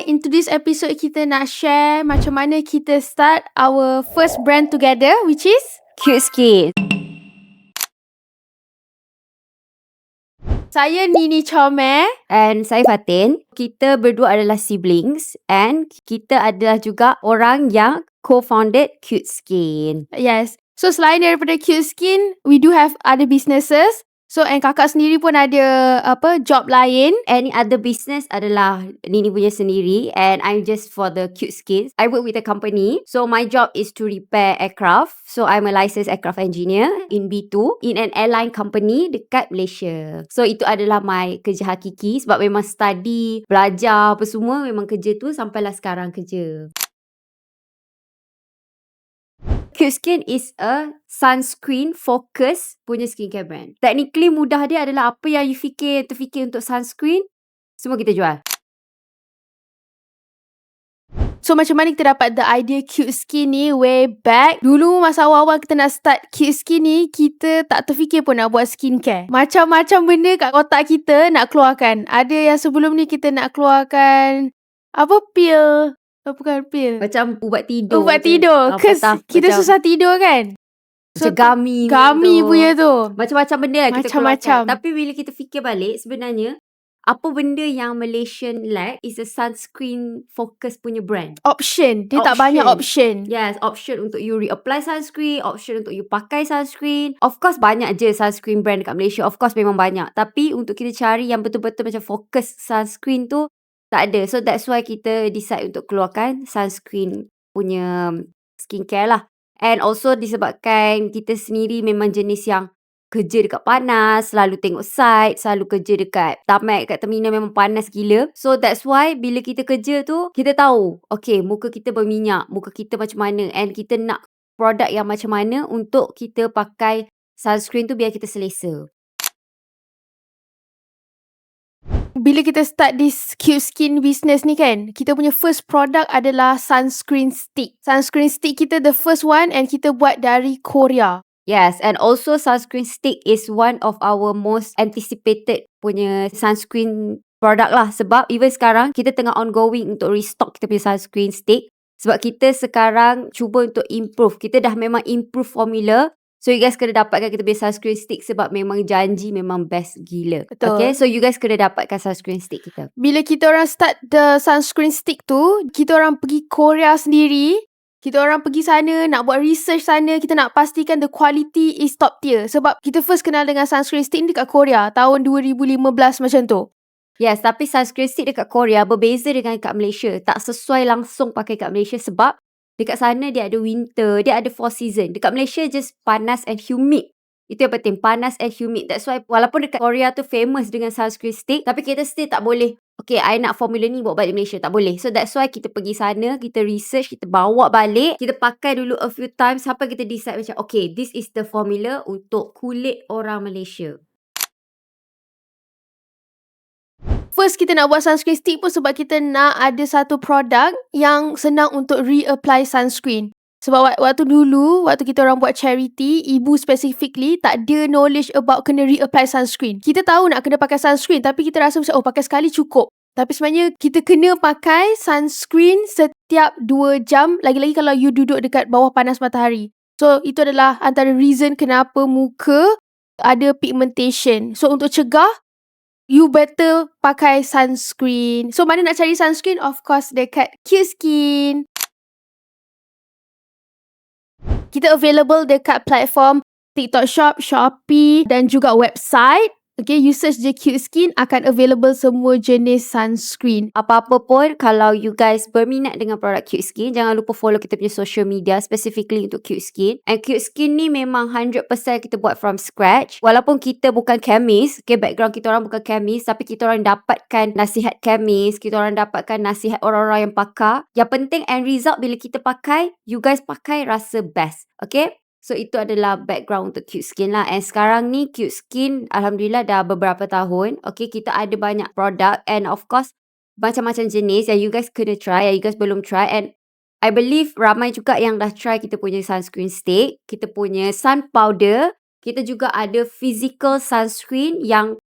Hi, into this episode kita nak share macam mana kita start our first brand together, which is Cute Skin. saya Nini Chomeh. And saya Fatin. Kita berdua adalah siblings and kita adalah juga orang yang co-founded Cute Skin. Yes. So selain daripada Cute Skin, we do have other businesses. So and kakak sendiri pun ada job lain. Any other business adalah Nini punya sendiri and I'm just for the Cute Skins. I work with a company. So my job is to repair aircraft. So I'm a licensed aircraft engineer in B2 in an airline company dekat Malaysia. So itu adalah my kerja hakiki sebab memang study, belajar apa semua memang kerja tu sampailah sekarang kerja. Cute Skin is a sunscreen focus punya skincare brand. Technically mudah dia adalah apa yang you terfikir untuk sunscreen, semua kita jual. So macam mana kita dapat the idea Cute Skin ni way back? Dulu masa awal-awal kita nak start Cute Skin ni, kita tak terfikir pun nak buat skincare. Macam-macam benda kat kotak kita nak keluarkan. Ada yang sebelum ni kita nak keluarkan pil. Bukan pil. Macam ubat tidur. Ubat tidur. Cause kita susah tidur kan? Macam gummy punya tu. Macam-macam benda lah kita Macam-macam. keluarkan. Tapi bila kita fikir balik, sebenarnya apa benda yang Malaysian lack is a sunscreen focus punya brand. Option. Dia tak banyak option. Yes, option untuk you reapply sunscreen, option untuk you pakai sunscreen. Of course banyak je sunscreen brand dekat Malaysia. Of course memang banyak. Tapi untuk kita cari yang betul-betul macam focus sunscreen tu, tak ada. So that's why kita decide untuk keluarkan sunscreen punya skincare lah. And also disebabkan kita sendiri memang jenis yang kerja dekat panas, selalu tengok site, selalu kerja dekat tamat, kat terminal memang panas gila. So that's why bila kita kerja tu, kita tahu, okay, muka kita berminyak, muka kita macam mana and kita nak produk yang macam mana untuk kita pakai sunscreen tu biar kita selesa. Bila kita start this Cute Skin business ni kan, kita punya first product adalah sunscreen stick. Sunscreen stick kita the first one and kita buat dari Korea. Yes, and also sunscreen stick is one of our most anticipated punya sunscreen product lah. Sebab even sekarang kita tengah ongoing untuk restock kita punya sunscreen stick. Sebab kita sekarang cuba untuk improve. Kita dah memang improve formula. So you guys kena dapatkan kita punya sunscreen stick sebab memang janji memang best gila. Betul. Okay, so you guys kena dapatkan sunscreen stick kita. Bila kita orang start the sunscreen stick tu, kita orang pergi Korea sendiri. Kita orang pergi sana, nak buat research sana. Kita nak pastikan the quality is top tier. Sebab kita first kenal dengan sunscreen stick ni dekat Korea tahun 2015 macam tu. Yes, tapi sunscreen stick dekat Korea berbeza dengan dekat Malaysia. Tak sesuai langsung pakai kat Malaysia sebab dekat sana dia ada winter, dia ada 4 season. Dekat Malaysia just panas and humid. Itu yang penting, panas and humid. That's why walaupun dekat Korea tu famous dengan sunscreen stick, tapi kita still tak boleh, okay, I nak formula ni bawa balik Malaysia. Tak boleh. So that's why kita pergi sana, kita research, kita bawa balik, kita pakai dulu a few times sampai kita decide macam, okay, this is the formula untuk kulit orang Malaysia. First kita nak buat sunscreen stick pun sebab kita nak ada satu produk yang senang untuk reapply sunscreen. Sebab waktu kita orang buat charity, ibu specifically tak ada knowledge about kena reapply sunscreen. Kita tahu nak kena pakai sunscreen tapi kita rasa macam pakai sekali cukup. Tapi sebenarnya kita kena pakai sunscreen setiap 2 jam, lagi-lagi kalau you duduk dekat bawah panas matahari. So itu adalah antara reason kenapa muka ada pigmentation. So untuk cegah, you better pakai sunscreen. So mana nak cari sunscreen? Of course dekat Cute Skin. Kita available dekat platform TikTok Shop, Shopee dan juga website. Okay, you search je Cute Skin, akan available semua jenis sunscreen. Apa-apa pun, kalau you guys berminat dengan produk Cute Skin, jangan lupa follow kita punya social media specifically untuk Cute Skin. And Cute Skin ni memang 100% kita buat from scratch. Walaupun kita bukan chemist, okay, background kita orang bukan chemist, tapi kita orang dapatkan nasihat chemist, kita orang dapatkan nasihat orang-orang yang pakar. Yang penting end result bila kita pakai, you guys pakai rasa best. Okay? So itu adalah background untuk Cute Skin lah. And sekarang ni Cute Skin alhamdulillah dah beberapa tahun. Okay, kita ada banyak produk and of course macam-macam jenis yang you guys kena try, yang you guys belum try. And I believe ramai juga yang dah try kita punya sunscreen stick, kita punya sun powder. Kita juga ada physical sunscreen yang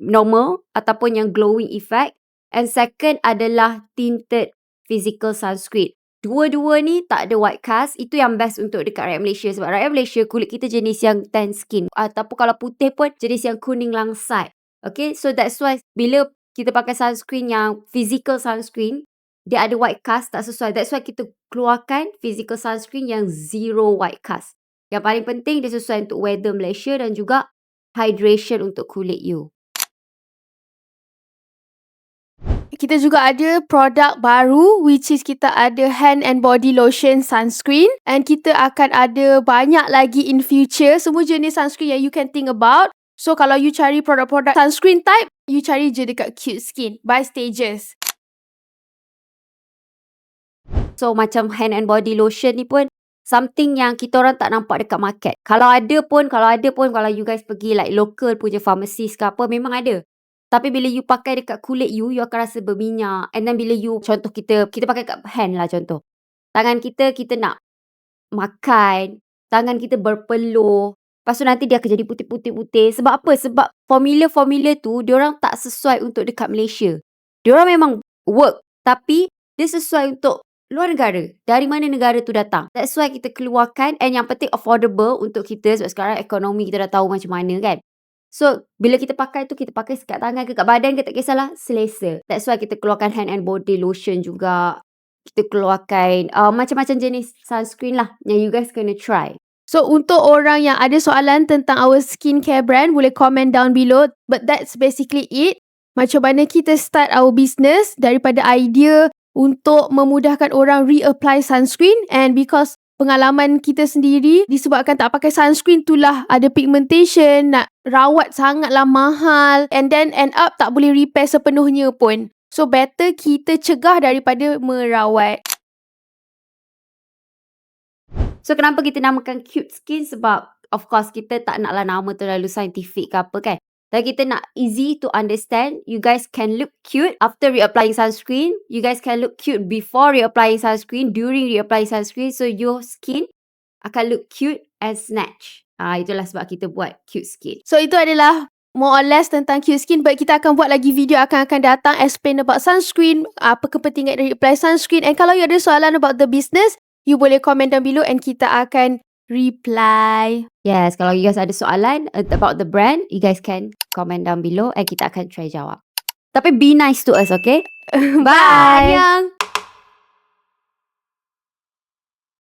normal ataupun yang glowing effect. And second adalah tinted physical sunscreen. Dua-dua ni tak ada white cast. Itu yang best untuk dekat rakyat Malaysia. Sebab rakyat Malaysia kulit kita jenis yang tan skin. Ataupun kalau putih pun jenis yang kuning langsat. Okay, so that's why bila kita pakai sunscreen yang physical sunscreen, dia ada white cast tak sesuai. That's why kita keluarkan physical sunscreen yang zero white cast. Yang paling penting dia sesuai untuk weather Malaysia dan juga hydration untuk kulit you. Kita juga ada produk baru which is kita ada hand and body lotion sunscreen and kita akan ada banyak lagi in future semua jenis sunscreen yang you can think about. So kalau you cari produk-produk sunscreen type, you cari je dekat Cute Skin by Stages. So macam hand and body lotion ni pun something yang kita orang tak nampak dekat market. Kalau ada pun kalau you guys pergi like local punya pharmacist ke apa memang ada. Tapi bila you pakai dekat kulit you akan rasa berminyak. And then bila you, contoh kita pakai kat hand lah contoh. Tangan kita nak makan, tangan kita berpeluh. Lepas tu nanti dia akan jadi putih-putih-putih. Sebab apa? Sebab formula-formula tu, diorang tak sesuai untuk dekat Malaysia. Diorang memang work. Tapi, dia sesuai untuk luar negara. Dari mana negara tu datang. That's why kita keluarkan. And yang penting affordable untuk kita. Sebab sekarang ekonomi kita dah tahu macam mana kan. So, bila kita pakai tu, kita pakai kat tangan ke kat badan ke tak kisahlah, selesa. That's why kita keluarkan hand and body lotion juga. Kita keluarkan macam-macam jenis sunscreen lah yang you guys kena try. So, untuk orang yang ada soalan tentang our skincare brand, boleh comment down below. But that's basically it. Macam mana kita start our business daripada idea untuk memudahkan orang reapply sunscreen. And because pengalaman kita sendiri disebabkan tak pakai sunscreen itulah ada pigmentation, nak rawat sangatlah mahal and then end up tak boleh repair sepenuhnya pun. So better kita cegah daripada merawat. So kenapa kita namakan Cute Skin? Sebab of course kita tak naklah nama terlalu scientific ke apa kan. Dan kita nak easy to understand. You guys can look cute after reapplying sunscreen. You guys can look cute before reapplying sunscreen, during reapplying sunscreen. So your skin akan look cute and snatch. Itulah sebab kita buat Cute Skin. So itu adalah more or less tentang Cute Skin. But kita akan buat lagi video akan datang explain about sunscreen, apa kepentingan dari apply sunscreen. And kalau you ada soalan about the business, you boleh comment down below and kita akan reply. Yes, kalau you guys ada soalan about the brand, you guys can comment down below and kita akan try jawab. Tapi be nice to us, okay? Bye. Annyeong.